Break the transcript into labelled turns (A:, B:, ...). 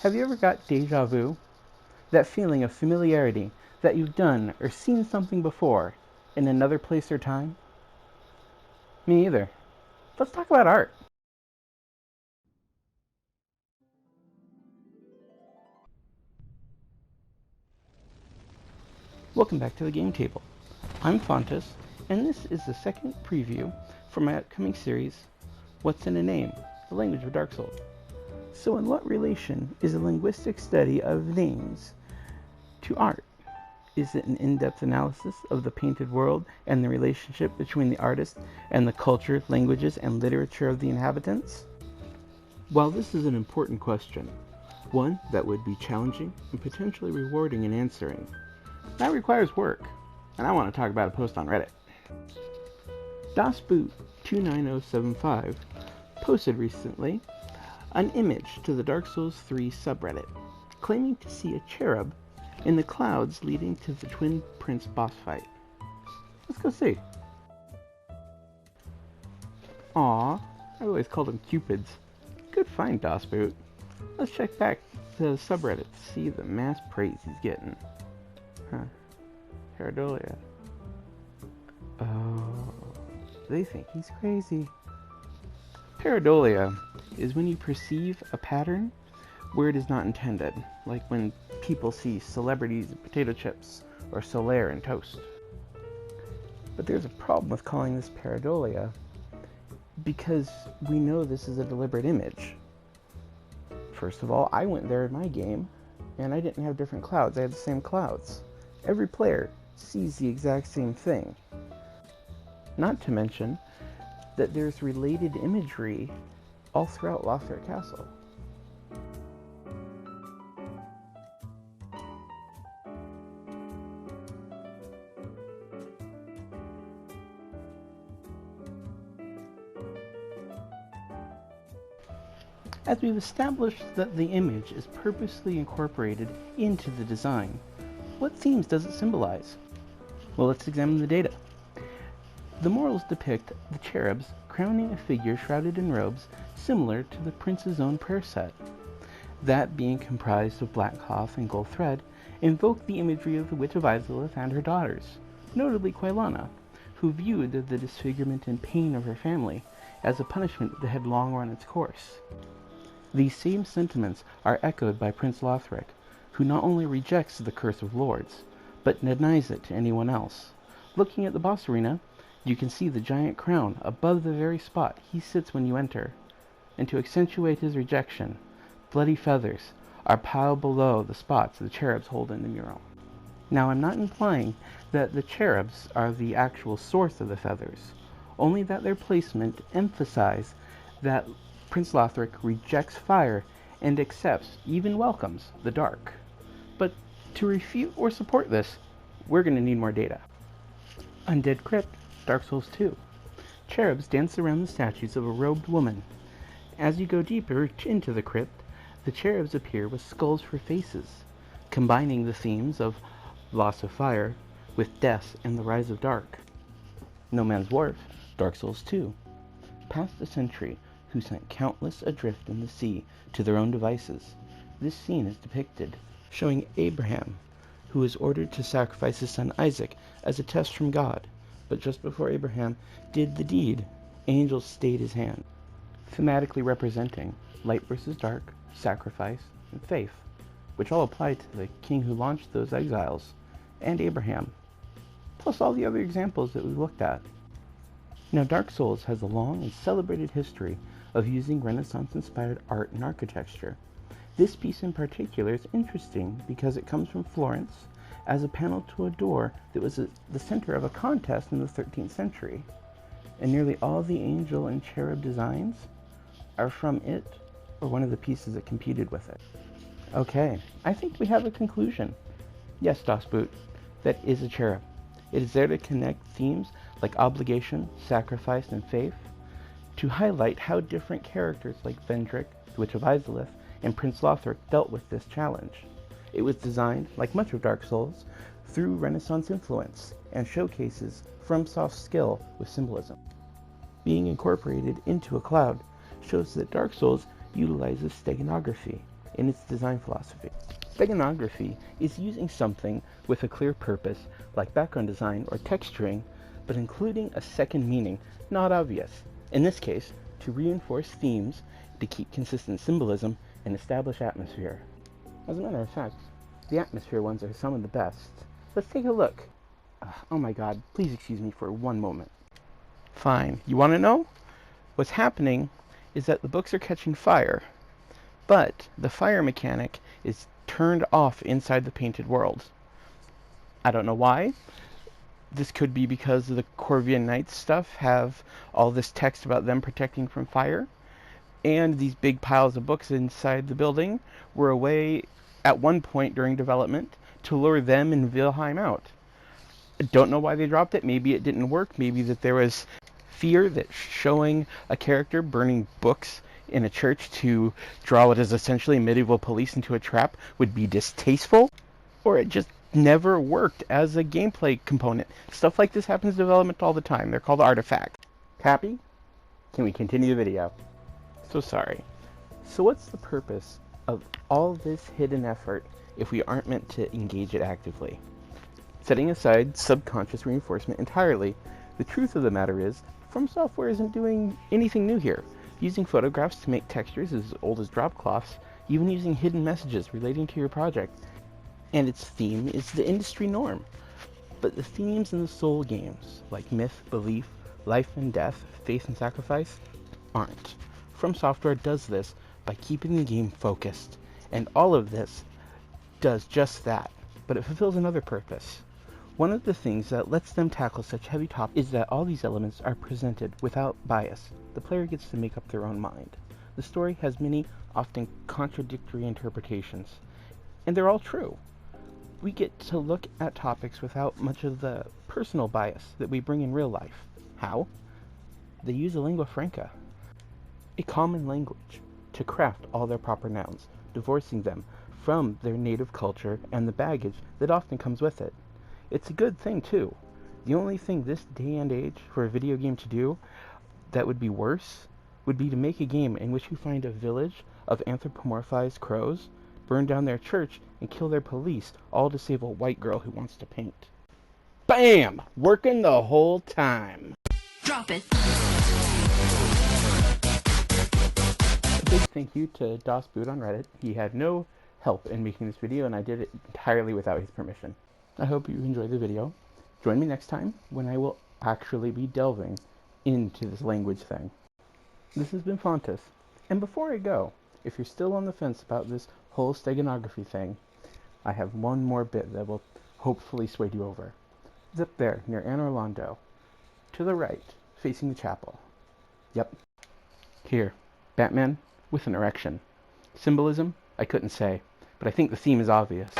A: Have you ever got deja vu? That feeling of familiarity that you've done or seen something before in another place or time? Me either. Let's talk about art. Welcome back to the game table. I'm Fauntus, and this is the second preview for my upcoming series, What's in a Name? The Language of Dark Souls. So in what relation is a linguistic study of names to art? Is it an in-depth analysis of the painted world and the relationship between the artist and the culture, languages, and literature of the inhabitants? While this is an important question, one that would be challenging and potentially rewarding in answering, that requires work, and I want to talk about a post on Reddit. DasBoot29075 posted recently an image to the Dark Souls 3 subreddit, claiming to see a cherub in the clouds leading to the Twin Prince boss fight. Let's go see. Aww, I always called them cupids. Good find, DasBoot. Let's check back to the subreddit to see the mass praise he's getting. Huh. Pareidolia. Oh, they think he's crazy. Pareidolia is when you perceive a pattern where it is not intended, like when people see celebrities in potato chips or Solaire in toast. But there's a problem with calling this pareidolia because we know this is a deliberate image. First of all, I went there in my game and I didn't have different clouds, I had the same clouds. Every player sees the exact same thing. Not to mention that there's related imagery all throughout Lothric Castle. As we've established that the image is purposely incorporated into the design, what themes does it symbolize? Well, let's examine the data. The morals depict the cherubs crowning a figure shrouded in robes similar to the prince's own prayer set. That, being comprised of black cloth and gold thread, invoked the imagery of the Witch of Izalith and her daughters, notably Quailana, who viewed the disfigurement and pain of her family as a punishment that had long run its course. These same sentiments are echoed by Prince Lothric, who not only rejects the Curse of Lords, but denies it to anyone else. Looking at the boss arena, you can see the giant crown above the very spot he sits when you enter, and to accentuate his rejection, bloody feathers are piled below the spots the cherubs hold in the mural. Now, I'm not implying that the cherubs are the actual source of the feathers, only that their placement emphasizes that Prince Lothric rejects fire and accepts, even welcomes, the dark. But to refute or support this, we're going to need more data. Undead Crypt, Dark Souls 2. Cherubs dance around the statues of a robed woman. As you go deeper into the crypt, the cherubs appear with skulls for faces, combining the themes of loss of fire with death and the rise of dark. No Man's Wharf, Dark Souls 2. Past a century, who sent countless adrift in the sea to their own devices. This scene is depicted, showing Abraham, who was ordered to sacrifice his son Isaac as a test from God, but just before Abraham did the deed, angels stayed his hand, thematically representing light versus dark, sacrifice, and faith, which all apply to the king who launched those exiles, and Abraham, plus all the other examples that we've looked at. Now, Dark Souls has a long and celebrated history of using Renaissance-inspired art and architecture. This piece in particular is interesting because it comes from Florence as a panel to a door that was the center of a contest in the 13th century. And nearly all the angel and cherub designs are from it or one of the pieces that competed with it. Okay, I think we have a conclusion. Yes, DasBoot, that is a cherub. It is there to connect themes like obligation, sacrifice, and faith, to highlight how different characters like Vendrick, the Witch of Izalith, and Prince Lothric dealt with this challenge. It was designed, like much of Dark Souls, through Renaissance influence and showcases FromSoft's skill with symbolism. Being incorporated into a cloud shows that Dark Souls utilizes steganography, in its design philosophy. Steganography is using something with a clear purpose, like background design or texturing, but including a second meaning, not obvious. In this case, to reinforce themes, to keep consistent symbolism, and establish atmosphere. As a matter of fact, the atmosphere ones are some of the best. Let's take a look. Oh my god, please excuse me for one moment. Fine. You want to know? What's happening is that the books are catching fire, but the fire mechanic is turned off inside the painted world. I don't know why. This could be because the Corvian Knights stuff have all this text about them protecting from fire, and these big piles of books inside the building were a way at one point during development to lure them and Wilhelm out. I don't know why they dropped it. Maybe it didn't work. Maybe that there was fear that showing a character burning books in a church to draw what is essentially medieval police into a trap would be distasteful, or it just never worked as a gameplay component. Stuff like this happens in development all the time. They're called artifacts. Happy? Can we continue the video? So sorry. So what's the purpose of all this hidden effort if we aren't meant to engage it actively? Setting aside subconscious reinforcement entirely, the truth of the matter is, From Software isn't doing anything new here. Using photographs to make textures as old as drop cloths, even using hidden messages relating to your project. And its theme is the industry norm. But the themes in the soul games, like myth, belief, life and death, faith and sacrifice, aren't. From Software does this by keeping the game focused, and all of this does just that, but it fulfills another purpose. One of the things that lets them tackle such heavy topics is that all these elements are presented without bias. The player gets to make up their own mind. The story has many, often contradictory interpretations, and they're all true. We get to look at topics without much of the personal bias that we bring in real life. How? They use a lingua franca, a common language, to craft all their proper nouns, divorcing them from their native culture and the baggage that often comes with it. It's a good thing, too. The only thing this day and age for a video game to do that would be worse would be to make a game in which you find a village of anthropomorphized crows, burn down their church, and kill their police, all to save a white girl who wants to paint. BAM! Working the whole time.
B: Drop it.
A: A big thank you to DOS Boot on Reddit. He had no help in making this video, and I did it entirely without his permission. I hope you enjoy the video. Join me next time when I will actually be delving into this language thing. This has been Fauntus, and before I go, if you're still on the fence about this whole steganography thing, I have one more bit that will hopefully sway you over. It's up there, near Anne Orlando. To the right, facing the chapel. Yep. Here, Batman with an erection. Symbolism? I couldn't say, but I think the theme is obvious.